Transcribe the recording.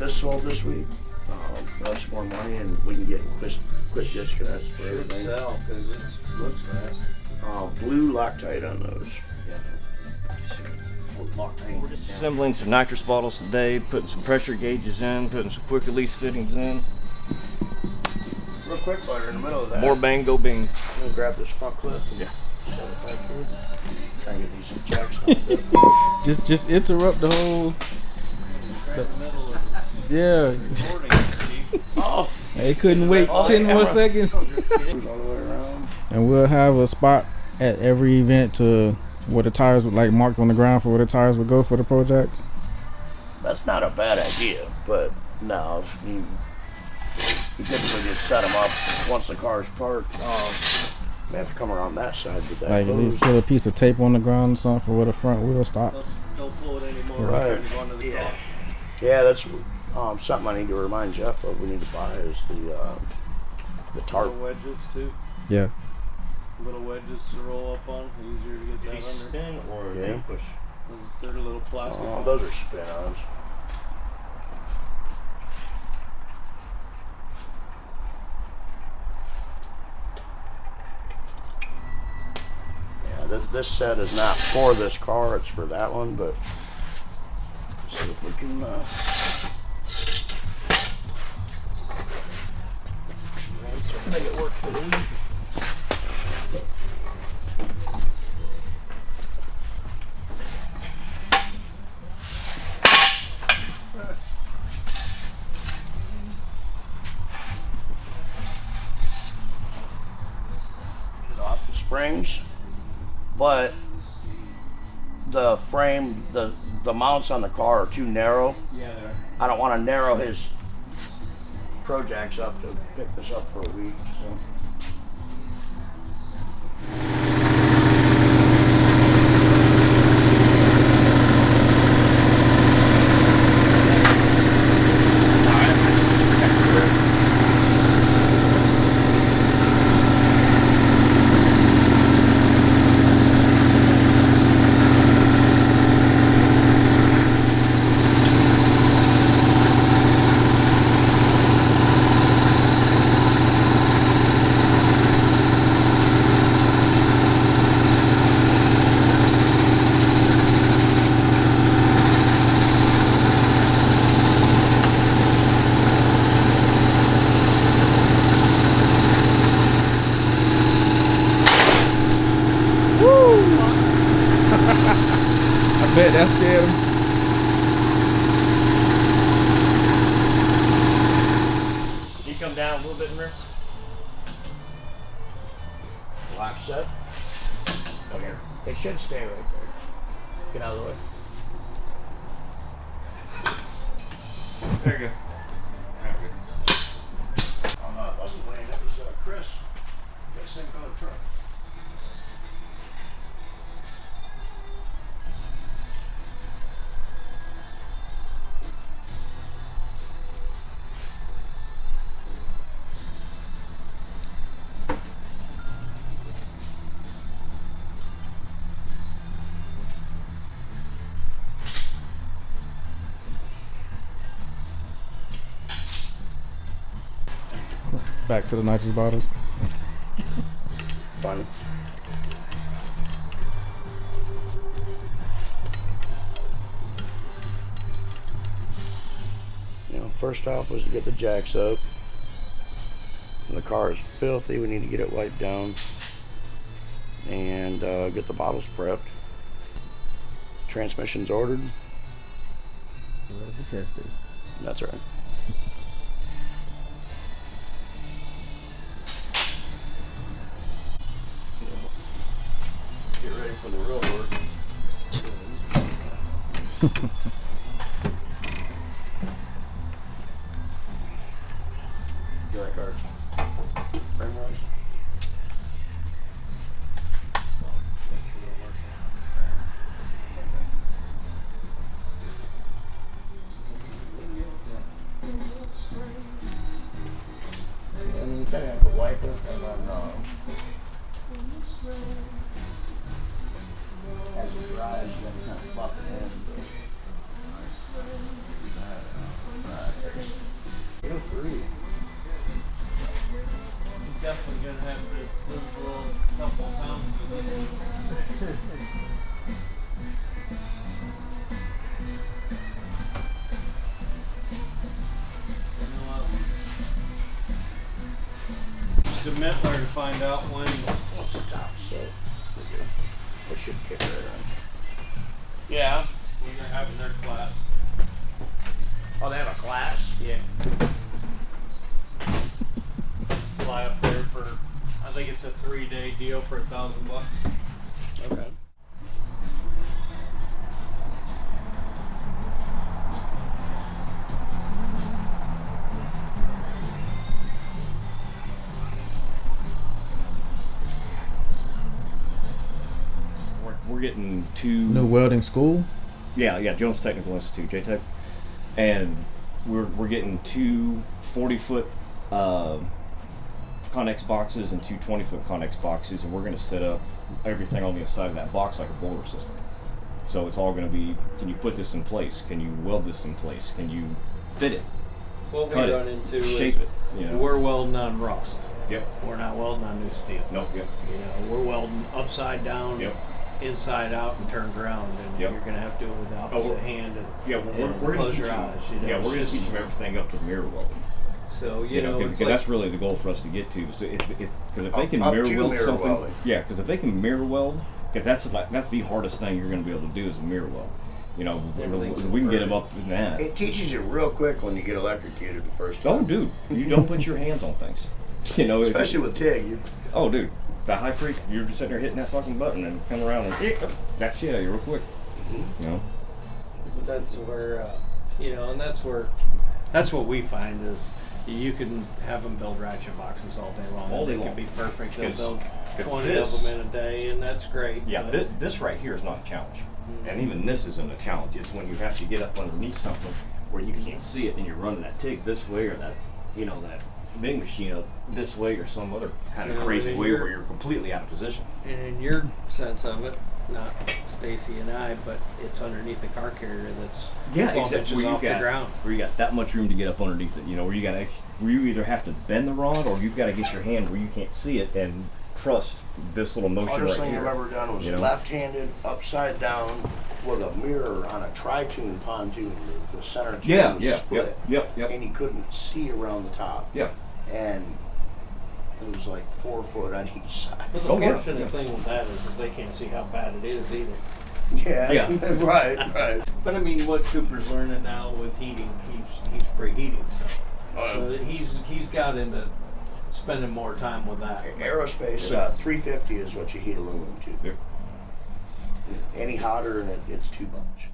this sold this week. That's more money, and we can get quick disconnects for everything. Sell because it looks fast. Blue Loctite on those. We're just assembling some nitrous bottles today, putting some pressure gauges in, putting some quick release fittings in. Real quick, while you're in the middle of that. More bang, go bing. I'm gonna grab this front clip. And Yeah. set it back here. Try and get these jacks knocked up. Just interrupt the whole. Yeah. Oh, They couldn't wait 10 more seconds. all the way around. And we'll have a spot at every event to where the tires would like marked on the ground for where the tires would go for the projects. That's not a bad idea, but no, you typically just set them up once the car's parked. They have to come around that side with that Like at least put a piece of tape on the ground or something for where the front wheel stops. Don't pull it anymore. Right. Going to the car. Yeah, that's something I need to remind Jeff of. We need to buy is the tarp. Little wedges too. Yeah. Little wedges to roll up on. Easier to get that under. Spin or Yeah. they push? They're the little plastic. Oh, those are spin-ons. Yeah, this set is not for this car. It's for that one, but let's see if we can. Make it work for these. Off the springs, but the frame, the mounts on the car are too narrow. Yeah, they're. I don't want to narrow his projects up to pick this up for a week. So. I bet that scared him. Can you come down a little bit, Mir? Lock set. Come here. They should stay right there. Get out of the way. There you go. Oh no, it wasn't Wayne. That was Chris. That same color truck. Back to the nitrous bottles. Fun. First off was to get the jacks up. And the car is filthy. We need to get it wiped down and get the bottles prepped. Transmission's ordered. Ready for testing. That's right. Get ready for the real work. You like our frame rods? I mean, you kind of have to wipe it and then as it dries, you gotta kind of fluff it in. But He's definitely gonna have to lose a little couple pounds with this. Submit her to find out when. Stop, so we're good. We should kick her around. Yeah. When they're having their class. Oh, they have a class? Yeah. Fly up there for, I think it's a 3-day deal for $1,000. Okay. We're getting two. New welding school. Yeah, Jones Technical Institute, JTech, and we're getting two 40-foot Connex boxes and two 20-foot Connex boxes, and we're going to set up everything on the inside of that box like a boiler system. So it's all going to be: can you put this in place? Can you weld this in place? Can you fit it? What we Cut run it, into shape is it. You know? we're welding on rust. Yep. We're not welding on new steel. Nope. Yep. You know, we're welding upside down, Yep. inside out, and turned around, and Yep. you're gonna have to do it with the opposite hand and, Yeah, we're and going close to teach your them. eyes. You know, Yeah, we're it's going to just- teach them everything up to mirror welding. So You know, it's because like, that's really the goal for us to get to. So if they can Up mirror to weld mirror something, welding. yeah, because if they can mirror weld, because that's the hardest thing you're going to be able to do is a mirror weld. You know, Everything's we can get them up in that. It teaches you real quick when you get electrocuted the first time. Oh, dude, you don't put your hands on things. You know, Especially with TIG. oh, dude, the high freak, you're just sitting there hitting that fucking button and come around and that shit out of you real quick. You know. but that's where, you know, and that's what we find is you can have them build ratchet boxes all day long. All day They long. can be perfect. They'll 'Cause build if 20 this- of them in a day, and that's great. Yeah, but this right here is not a challenge. And even this isn't a challenge. It's when you have to get up underneath something where you can't see it and you're running that TIG this way or that, you know, that big machine up this way or some other kind of You know, crazy and way you're- where you're completely out of position. And in your sense of it, not Stacy and I, but it's underneath the car carrier that's 12 inches off the ground. Where you got that much room to get up underneath it, you know, where you either have to bend the rod or you've got to get your hand where you can't see it and trust this little motion Hardest right thing here. I've ever done was you know? left-handed, upside down, with a mirror on a tri-tune pontoon. The center tube Yeah, was yeah, split, yep. and you couldn't see around the top. Yeah. And it was like 4 foot on each side. But the Oh, yeah. fortunate thing with that is they can't see how bad it is either. Yeah, right. But I mean, what Cooper's learning now with heating, he's preheating, so he's got into spending more time with that. Aerospace, 350 is what you heat aluminum to. Yep. Any hotter than it's too much.